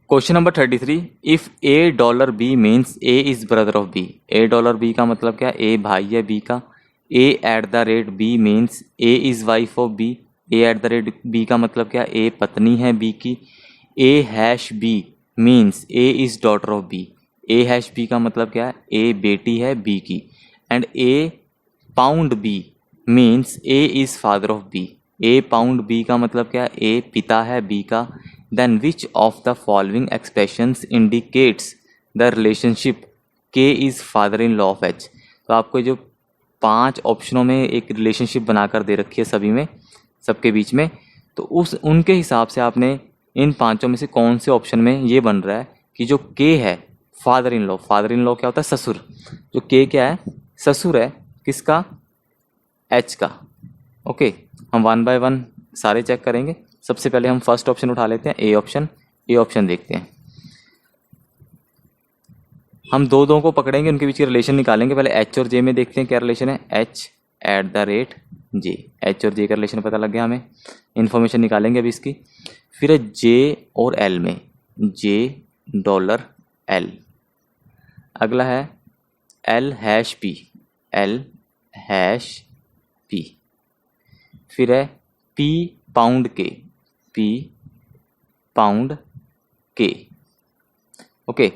Question number 33, if A dollar B means A is brother of B. A dollar B का मतलब क्या? A भाई है B का। A at the rate B means A is wife of B. A at the rate B का मतलब क्या? A पत्नी है बी की। A hash B means A is daughter of B. A hash B का मतलब क्या है? ए बेटी है बी की। And A pound B means A is father of B. A pound B का मतलब क्या है? ए पिता है बी का। Then which of the following expressions indicates the relationship K is father in law of H. तो आपको जो 5 ऑप्शनों में एक रिलेशनशिप बनाकर दे रखी है सभी में, सबके बीच में, तो उनके हिसाब से आपने इन 5 में से कौन से ऑप्शन में ये बन रहा है कि जो के है father in law. Father in law क्या होता है? ससुर। जो के क्या है? ससुर है किसका? एच का। ओके, हम 1 बाय 1 सारे चेक करेंगे। सबसे पहले हम फर्स्ट ऑप्शन उठा लेते हैं, ए ऑप्शन। ए ऑप्शन देखते हैं। हम दो को पकड़ेंगे, उनके बीच की रिलेशन निकालेंगे। पहले एच और जे में देखते हैं क्या रिलेशन है। H eight the rate J, H और जे का रिलेशन पता लग गया हमें। इन्फॉर्मेशन निकालेंगे अभी इसकी। फिर है जे और एल में, जे डॉलर एल। अगला है L hash P, L hash P. फिर है पी पाउंड के, पी पाउंड के। ओके,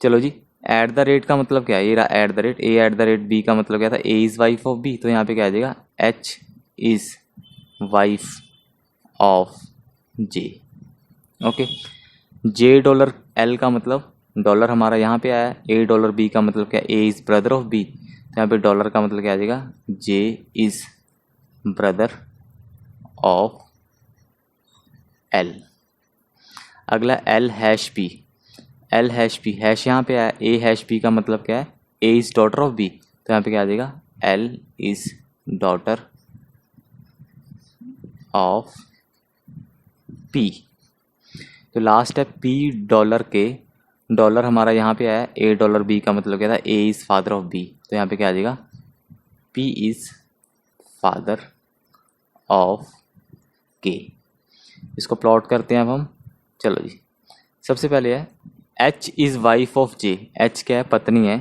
चलो जी। एट द रेट का मतलब क्या है? ये रहा at the rate. A at the rate B का मतलब क्या था? A is wife of B. तो यहाँ पे क्या आ जाएगा? H is wife of J. Okay, J dollar L का मतलब डॉलर हमारा यहाँ पे आया। ए डॉलर बी का मतलब क्या? A is brother of B. तो यहाँ पे डॉलर का मतलब क्या आ जाएगा? J is brother of L. अगला L hash P, L hash P. Hash यहाँ पे आया। ए हैश पी का मतलब क्या है? A is daughter of B. तो यहाँ पे क्या आ जाएगा? L is daughter of P. तो लास्ट है पी डॉलर के। डॉलर हमारा यहाँ पे आया। ए डॉलर बी का मतलब क्या था? A is father of B. तो यहाँ पे क्या आ जाएगा? पी इज़ फादर ऑफ के। इसको प्लॉट करते हैं अब हम। चलो जी, सबसे पहले है H is wife of J. H क्या है? पत्नी है।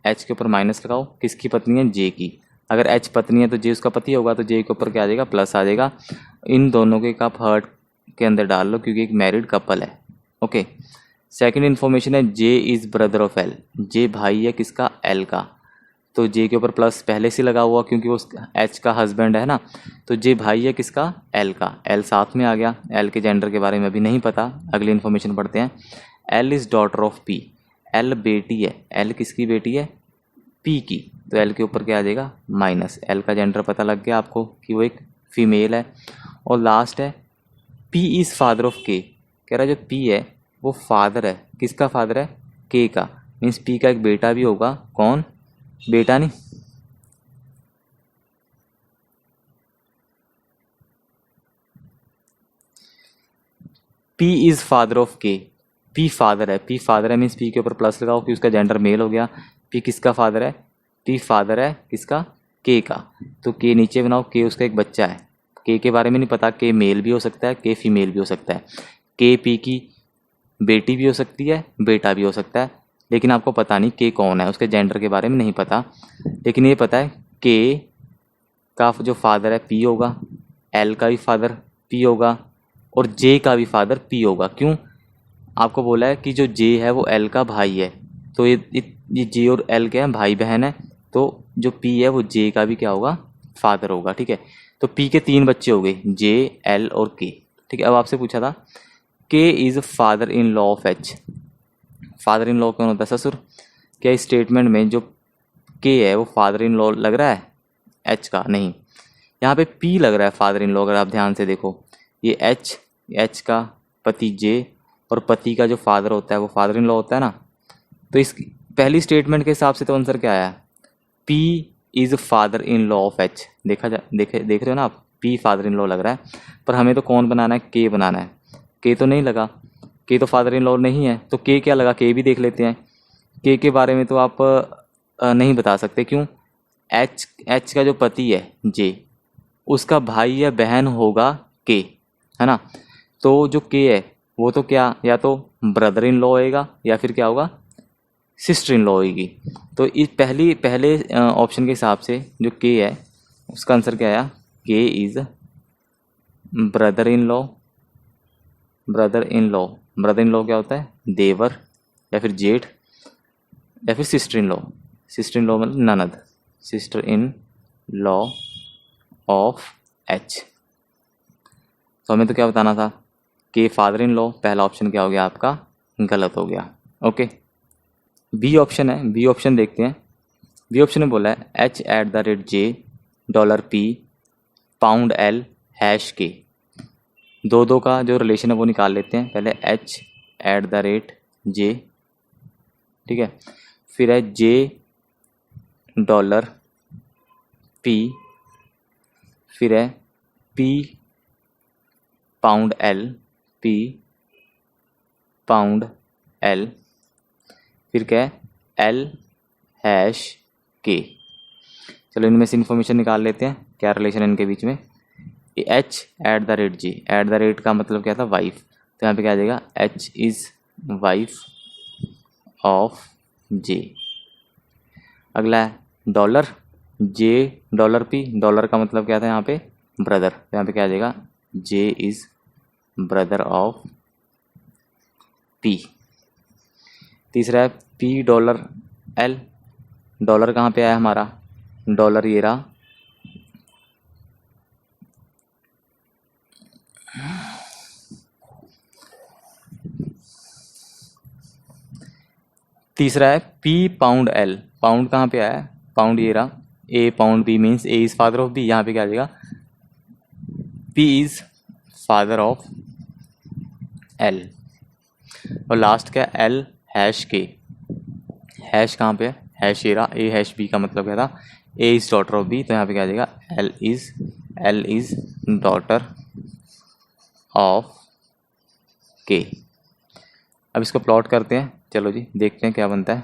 एच के ऊपर माइनस लगाओ। किसकी पत्नी है? जे की। अगर एच पत्नी है तो जे उसका पति होगा, तो जे के ऊपर क्या आ जाएगा? प्लस आ जाएगा। इन दोनों के आप हर्ट के अंदर डाल लो क्योंकि एक मैरिड कपल है। ओके, सेकंड इन्फॉर्मेशन है J is brother of L. जे भाई है किसका? एल का। तो जे के ऊपर प्लस पहले से लगा हुआ क्योंकि वो एच का हस्बैंड है ना। तो जे भाई है किसका? एल का। एल साथ में आ गया। एल के जेंडर के बारे में अभी नहीं पता, अगली इन्फॉर्मेशन पढ़ते हैं। L is daughter of P. L बेटी है। एल किसकी बेटी है? पी की। तो एल के ऊपर क्या आ जाएगा? माइनस। एल का जेंडर पता लग गया आपको कि वो एक फीमेल है। और लास्ट है पी इज़ फादर ऑफ के। कह रहा है जो पी है वो फादर है। किसका फादर है? के का। मीन्स पी का एक बेटा भी होगा। कौन? बेटा नहीं, पी इज़ फादर ऑफ के। पी फादर है। पी फादर है मीन्स पी के ऊपर प्लस लगाओ कि उसका जेंडर मेल हो गया। पी किसका फादर है? पी फादर है किसका? के का। तो के नीचे बनाओ। के उसका एक बच्चा है। के बारे में नहीं पता। के मेल भी हो सकता है, के फीमेल भी हो सकता है। के पी की बेटी भी हो सकती है, बेटा भी हो सकता है। लेकिन आपको पता नहीं के कौन है, उसके जेंडर के बारे में नहीं पता। लेकिन ये पता है के का जो फादर है पी होगा, एल का भी फादर पी होगा, और जे का भी फादर पी होगा। क्यों? आपको बोला है कि जो जे है वो एल का भाई है। तो ये जे और एल क्या है? भाई बहन है। तो जो पी है वो जे का भी क्या होगा? फादर होगा। ठीक है, तो पी के 3 बच्चे हो गए, जे एल और के। ठीक है, अब आपसे पूछा था के is father in law of H. Father in law कौन होता है? ससुर। क्या इस स्टेटमेंट में जो के है वो फादर इन लॉ लग रहा है एच का? नहीं, यहाँ पे पी लग रहा है फादर इन लॉ। अगर आप ध्यान से देखो, ये एच का पति जे, और पति का जो फादर होता है वो फादर इन लॉ होता है ना। तो इस पहली स्टेटमेंट के हिसाब से तो आंसर क्या आया? P is father in law of H. देख रहे हो ना आप? पी फादर इन लॉ लग रहा है, पर हमें तो कौन बनाना है? के बनाना है। के तो नहीं लगा, के तो फादर इन लॉ नहीं है। तो के क्या लगा? के भी देख लेते हैं। के बारे में तो आप नहीं बता सकते। क्यों? एच का जो पति है जे, उसका भाई या बहन होगा के, है ना। तो जो के है वो तो क्या, या तो ब्रदर इन लॉ होएगा या फिर क्या होगा, सिस्टर इन लॉ होएगी। तो इस पहले ऑप्शन के हिसाब से जो के है उसका आंसर क्या आया, के is brother in law. Brother in law, brother in law क्या होता है, देवर या फिर जेठ या फिर sister in law. Sister in law मतलब ननद, sister in law of H. तो हमें तो क्या बताना था कि फादर इन लॉ, पहला ऑप्शन क्या हो गया आपका, गलत हो गया। ओके, बी ऑप्शन है, बी ऑप्शन देखते हैं। बी ऑप्शन में बोला है h@J $P £L #K। दो का जो रिलेशन है वो निकाल लेते हैं। पहले h@J, ठीक है, फिर है $P, फिर है P £L, P £L, फिर क्या है L#K। चलो इनमें से इन्फॉर्मेशन निकाल लेते हैं, क्या रिलेशन है इनके बीच में। h@J, @ का मतलब क्या था, वाइफ, तो यहाँ पे क्या आ जाएगा, H is wife of J। अगला है $J$P, डॉलर का मतलब क्या था यहाँ पे, ब्रदर, तो यहाँ पे क्या आ जाएगा, J is brother of P। तीसरा है $L, डॉलर कहाँ पे आया हमारा, डॉलर ये रहा, तीसरा है £L, पाउंड कहाँ पे आया, पाउंड ये रहा, A pound B means A is father of B, यहाँ पे क्या आ जाएगा, P is father of L। और लास्ट क्या है L#K, हैश कहाँ पे है, हैश ये रहा, A#B का मतलब क्या था, A is daughter of B, तो यहाँ पे क्या आ जाएगा, L is daughter of K। अब इसको प्लॉट करते हैं, चलो जी देखते हैं क्या बनता है।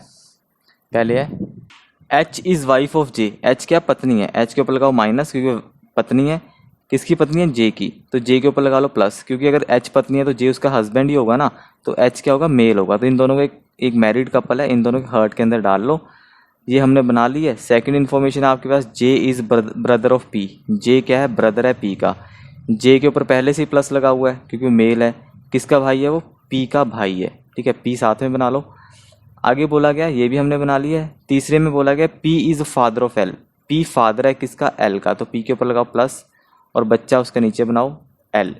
पहले है H is wife of J, H क्या पत्नी है, H के ऊपर लगाओ माइनस क्योंकि पत्नी है, किसकी पत्नी है, J की, तो J के ऊपर लगा लो प्लस, क्योंकि अगर H पत्नी है तो J उसका हस्बैंड ही होगा ना, तो H क्या होगा, मेल होगा, तो इन दोनों का एक मैरिड कपल है, इन दोनों के हार्ट के अंदर डाल लो, ये हमने बना ली है। सेकंड इन्फॉर्मेशन आपके पास, J is brother of P, J क्या है, ब्रदर है P का, J के ऊपर पहले से ही प्लस लगा हुआ है क्योंकि मेल है, किसका भाई है वो, P का भाई है, ठीक है, P साथ में बना लो। आगे बोला गया, ये भी हमने बना लिया है। तीसरे में बोला गया P is father of L, P father है किसका, L का, तो P के ऊपर लगाओ प्लस और बच्चा उसके नीचे बनाओ L,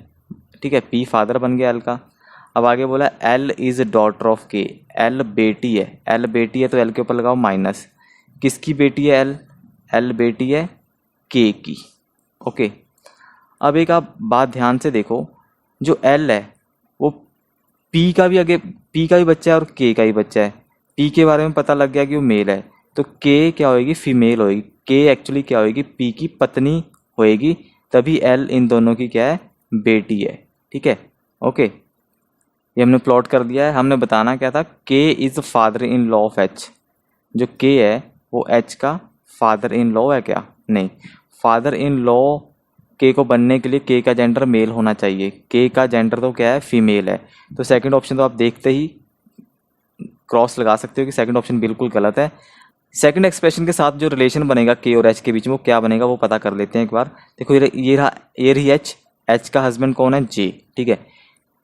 ठीक है, P फादर बन गया L का। अब आगे बोला L is daughter of K, L बेटी है, L बेटी है तो L के ऊपर लगाओ माइनस, किसकी बेटी है L बेटी है K की। ओके, अब एक आप बात ध्यान से देखो, जो L है वो P का भी आगे, P का भी बच्चा है और K का भी बच्चा है, P के बारे में पता लग गया कि वो मेल है, तो K क्या होएगी, फीमेल होएगी, K एक्चुअली क्या होएगी, P की पत्नी होएगी, तभी L इन दोनों की क्या है, बेटी है, ठीक है। ओके, ये हमने प्लॉट कर दिया है। हमने बताना क्या था, K is father in law of H, जो K है वो H का फादर इन लॉ है क्या, नहीं, फादर इन लॉ K को बनने के लिए K का जेंडर मेल होना चाहिए, K का जेंडर तो क्या है, फीमेल है, तो सेकंड ऑप्शन तो आप देखते ही क्रॉस लगा सकते हो कि सेकंड ऑप्शन बिल्कुल गलत है। सेकंड एक्सप्रेशन के साथ जो रिलेशन बनेगा K और H के बीच में, वो क्या बनेगा वो पता कर लेते हैं एक बार। देखो ये रही H का हस्बैंड कौन है, J, ठीक है,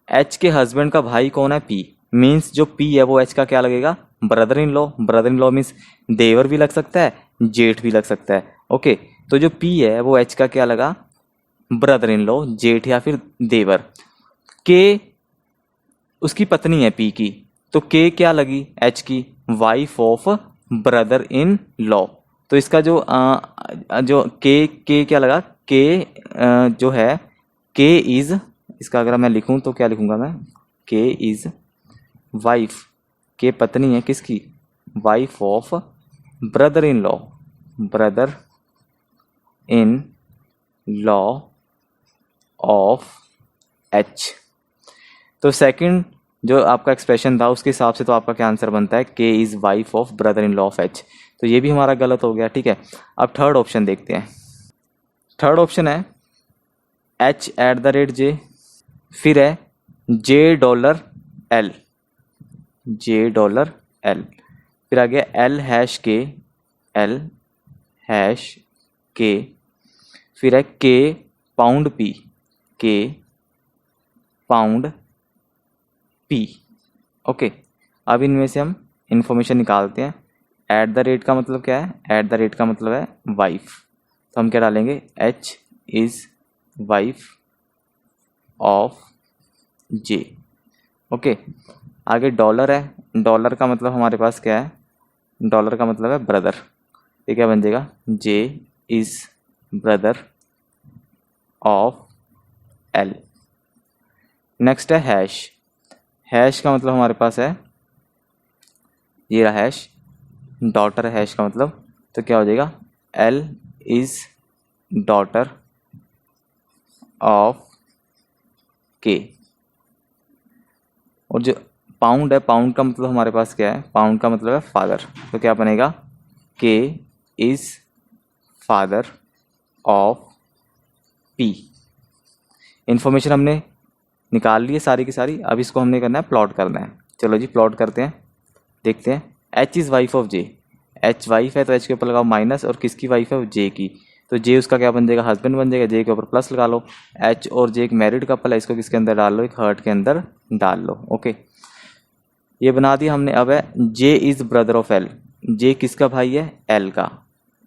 H के हस्बैंड का भाई कौन है, P, मीन्स जो P है वो H का क्या लगेगा, brother in law. Brother in law means देवर भी लग सकता है, जेठ भी लग सकता है। ओके, तो जो P है वो H का क्या लगा, ब्रदर इन लॉ, जेठ या फिर देवर। K उसकी पत्नी है P की, तो K क्या लगी, H की wife of brother in law, तो इसका जो K क्या लगा, K जो है K इज़, इसका अगर मैं लिखूं तो क्या लिखूंगा मैं, K इज़ वाइफ, K पत्नी है किसकी, wife of brother in law, brother in law of H। तो सेकंड जो आपका एक्सप्रेशन था उसके हिसाब से तो आपका क्या आंसर बनता है, K is wife of brother in law of H, तो ये भी हमारा गलत हो गया, ठीक है। अब थर्ड ऑप्शन देखते हैं। थर्ड ऑप्शन है H@J, फिर है $L, जे डॉलर एल। फिर आ गया एल हैश के, एल हैश के। फिर है के पाउंड पी, के पाउंड पी। ओके, अब इनमें से हम इंफॉर्मेशन निकालते हैं। एट द रेट का मतलब क्या है? एट द रेट का मतलब है वाइफ, तो हम क्या डालेंगे? H is wife of J. Okay, आगे डॉलर है, डॉलर का मतलब हमारे पास क्या है? डॉलर का मतलब है ब्रदर, ये क्या बन जाएगा? J is brother of L. Next है हैश, हैश का मतलब हमारे पास है ये रहा हैश, डॉटर हैश का मतलब, तो क्या हो जाएगा? एल इज़ डॉटर ऑफ के। और जो पाउंड है, पाउंड का मतलब हमारे पास क्या है? पाउंड का मतलब है फादर, तो क्या बनेगा? के is father of P. Information हमने निकाल ली है सारी की सारी, अब इसको हमने करना है प्लॉट करना है। चलो जी प्लॉट करते हैं, देखते हैं। H is wife of J, H wife है तो एच के ऊपर लगाओ माइनस, और किसकी वाइफ है? जे की, तो जे उसका क्या बन जाएगा? हस्बैंड बन जाएगा, जे के ऊपर प्लस लगा लो। एच और जे एक मैरिड कपल है, इसको किसके अंदर डाल लो? एक हर्ट के अंदर डाल लो। ओके, ये बना दिया हमने। अब है J is brother of L, जे किसका भाई है? एल का,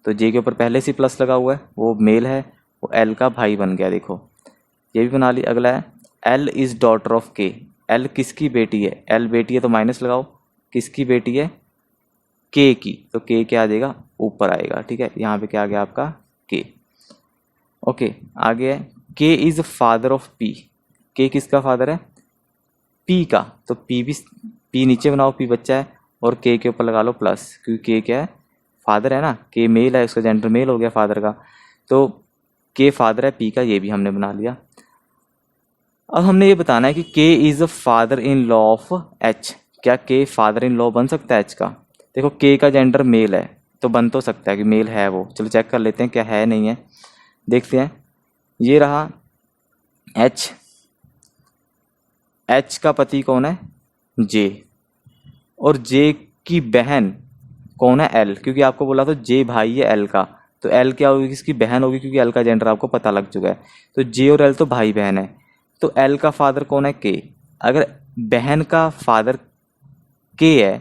तो जे के ऊपर पहले से प्लस लगा हुआ है, वो मेल है, वो एल का भाई बन गया। देखो ये भी बना ली। अगला है एल इज़ डॉटर ऑफ के, एल किसकी बेटी है? एल बेटी है तो माइनस लगाओ, किसकी बेटी है? के की, तो के क्या आ जाएगा? ऊपर आएगा। ठीक है, यहाँ पे क्या आ गया आपका? के। ओके, आगे है के इज़ फादर ऑफ पी, के किसका फादर है? पी का, तो पी भी, पी नीचे बनाओ, पी बच्चा है, और के ऊपर लगा लो प्लस, क्योंकि के क्या है? फादर है ना, के मेल है, उसका जेंडर मेल हो गया फादर का, तो के फादर है पी का, ये भी हमने बना लिया। अब हमने ये बताना है कि के is a father in law of H, क्या के फादर इन लॉ बन सकता है एच का? देखो के का जेंडर मेल है, तो बन तो सकता है कि मेल है वो। चलो चेक कर लेते हैं क्या है नहीं है, देखते हैं। ये रहा एच, एच का पति कौन है? जे, और जे की बहन कौन है? एल, क्योंकि आपको बोला तो जे भाई है एल का, तो एल क्या होगी? किसकी बहन होगी, क्योंकि एल का जेंडर आपको पता लग चुका है। तो जे और एल तो भाई बहन है, तो एल का फादर कौन है? के। अगर बहन का फादर के है,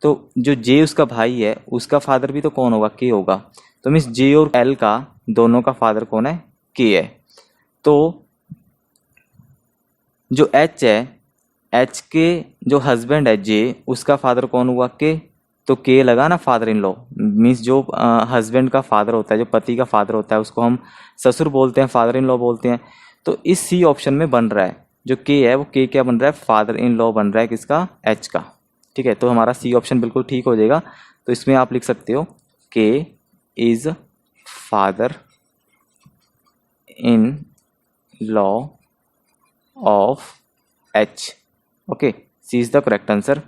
तो जो जे उसका भाई है उसका फादर भी तो कौन होगा? के होगा। तो मीन्स जे और एल का दोनों का फादर कौन है? के है। तो जो एच है, एच के जो हस्बैंड है जे, उसका फादर कौन हुआ? के, तो के लगा ना फादर इन लॉ, मीन्स जो हस्बैंड का फादर होता है, जो पति का फादर होता है, उसको हम ससुर बोलते हैं, फादर इन लॉ बोलते हैं। तो इस सी ऑप्शन में बन रहा है जो के है, वो के क्या बन रहा है? फादर इन लॉ बन रहा है, किसका? एच का। ठीक है, तो हमारा सी ऑप्शन बिल्कुल ठीक हो जाएगा। तो इसमें आप लिख सकते हो K is father in law of H. Okay, C is the correct answer.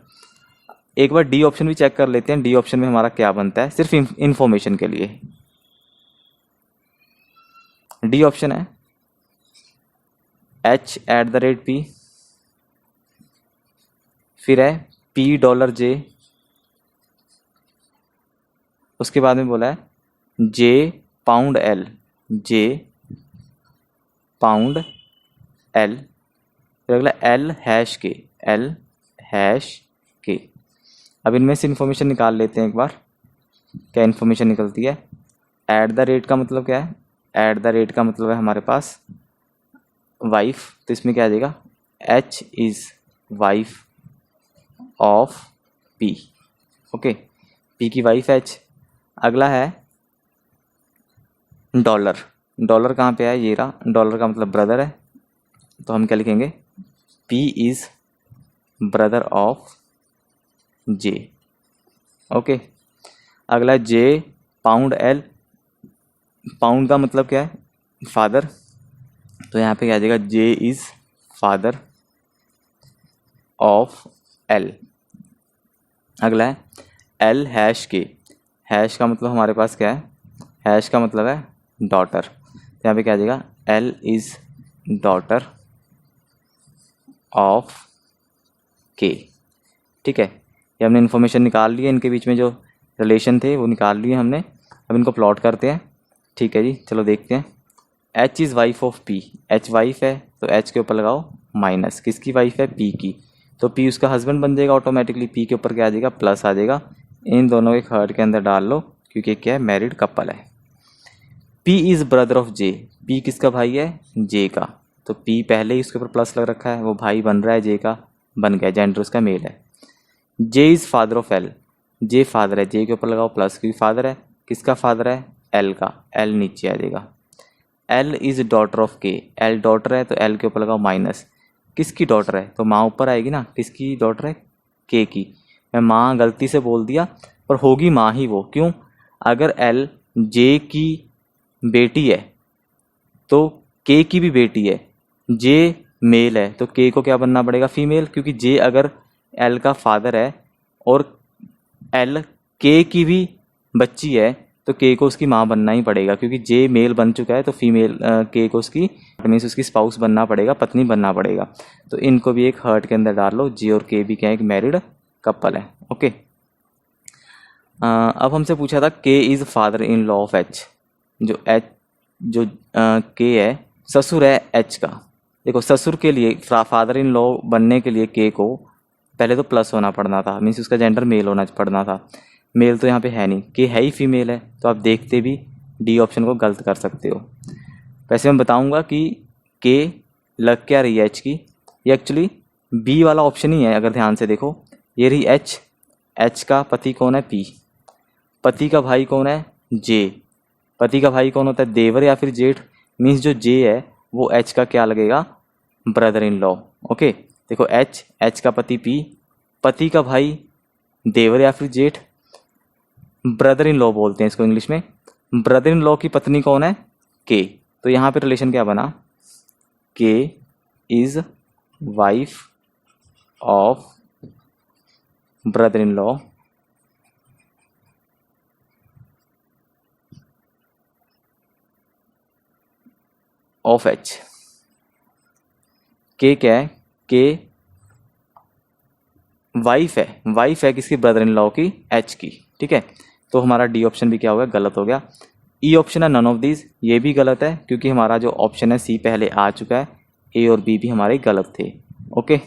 एक बार डी ऑप्शन भी चेक कर लेते हैं, डी ऑप्शन में हमारा क्या बनता है, सिर्फ इंफॉर्मेशन के लिए। डी ऑप्शन है H eight the rate P, फिर है पी डॉलर जे, उसके बाद में बोला है जे पाउंड एल, जे पाउंड एल, फिर अगला एल हैश के, एल हैश के। अब इनमें से इन्फॉर्मेशन निकाल लेते हैं एक बार, क्या इन्फॉर्मेशन निकलती है। एट द रेट का मतलब क्या है? एट द रेट का मतलब है हमारे पास वाइफ, तो इसमें क्या आ जाएगा? H is wife of P. Okay, P की वाइफ एच। अगला है डॉलर, डॉलर कहाँ पे है? ये रहा, डॉलर का मतलब ब्रदर है, तो हम क्या लिखेंगे? P is brother of J. Okay, अगला है जे पाउंड एल, पाउंड का मतलब क्या है? फादर, तो यहाँ पे क्या आ जाएगा? J is father of L. अगला है एल हैश के, हैश का मतलब हमारे पास क्या है? हैश का मतलब है डॉटर, तो यहाँ पे क्या आ जाएगा? एल इज़ डॉटर ऑफ के। ठीक है, ये हमने इन्फॉर्मेशन निकाल ली है, इनके बीच में जो रिलेशन थे वो निकाल लिए हमने। अब इनको प्लॉट करते हैं। ठीक है जी, चलो देखते हैं। H is wife of P, H wife है तो एच के ऊपर लगाओ माइनस, किसकी वाइफ है, पी की, तो पी उसका हस्बैंड बन जाएगा ऑटोमेटिकली, पी के ऊपर क्या आ जाएगा, प्लस आ जाएगा। इन दोनों के हर्ट के अंदर डाल लो क्योंकि क्या है, मैरिड कपल है। P is brother of J, P किसका भाई है, जे का, तो पी पहले ही उसके ऊपर प्लस लग रखा है, वो भाई बन रहा है जे का, बन गया, जेंडर उसका मेल है। J is father of L, J father है, जे के ऊपर लगाओ प्लस क्योंकि फादर है, किसका फादर है, एल का, एल नीचे आ जाएगा। एल इज़ डॉटर ऑफ के, एल डॉटर है तो एल के ऊपर लगाओ माइनस, किसकी डॉटर है, तो माँ ऊपर आएगी ना, किसकी डॉटर है, के की। मैं माँ गलती से बोल दिया पर होगी माँ ही वो, क्यों, अगर एल जे की बेटी है तो के की भी बेटी है, जे मेल है तो के को क्या बनना पड़ेगा, फीमेल, क्योंकि जे अगर एल का फादर है और एल के की भी बच्ची है तो के को उसकी माँ बनना ही पड़ेगा, क्योंकि जे मेल बन चुका है तो फीमेल के को उसकी मीन्स उसकी स्पाउस बनना पड़ेगा, पत्नी बनना पड़ेगा। तो इनको भी एक हर्ट के अंदर डाल लो, जे और के भी क्या है, एक मैरिड कपल है। ओके, अब हमसे पूछा था के is father in law of H, जो के है ससुर है एच का। देखो ससुर के लिए फादर इन लॉ बनने के लिए के को पहले तो प्लस होना पड़ना था, मीन्स उसका जेंडर मेल होना पड़ना था, मेल तो यहाँ पे है नहीं, के है ही फीमेल है, तो आप देखते भी डी ऑप्शन को गलत कर सकते हो। वैसे मैं बताऊंगा कि के लग क्या रही है एच की, ये एक्चुअली बी वाला ऑप्शन ही है, अगर ध्यान से देखो ये रही एच, एच का पति कौन है, पी, पति का भाई कौन है, जे, पति का भाई कौन होता है, देवर या फिर जेठ, मीन्स जो जे है वो एच का क्या लगेगा, ब्रदर इन लॉ। ओके, देखो एच, एच का पति पी, पति का भाई देवर या फिर जेठ, ब्रदर इन लॉ बोलते हैं इसको इंग्लिश में, ब्रदर इन लॉ की पत्नी कौन है, के, तो यहाँ पे रिलेशन क्या बना, के is wife of brother in law of H. के क्या है, के वाइफ है, वाइफ है किसकी, ब्रदर इन लॉ की, एच की। ठीक है, तो हमारा डी ऑप्शन भी क्या हो गया, गलत हो गया। ई ऑप्शन है नन ऑफ दीज, ये भी गलत है क्योंकि हमारा जो ऑप्शन है सी पहले आ चुका है, ए और बी भी हमारे गलत थे। ओके।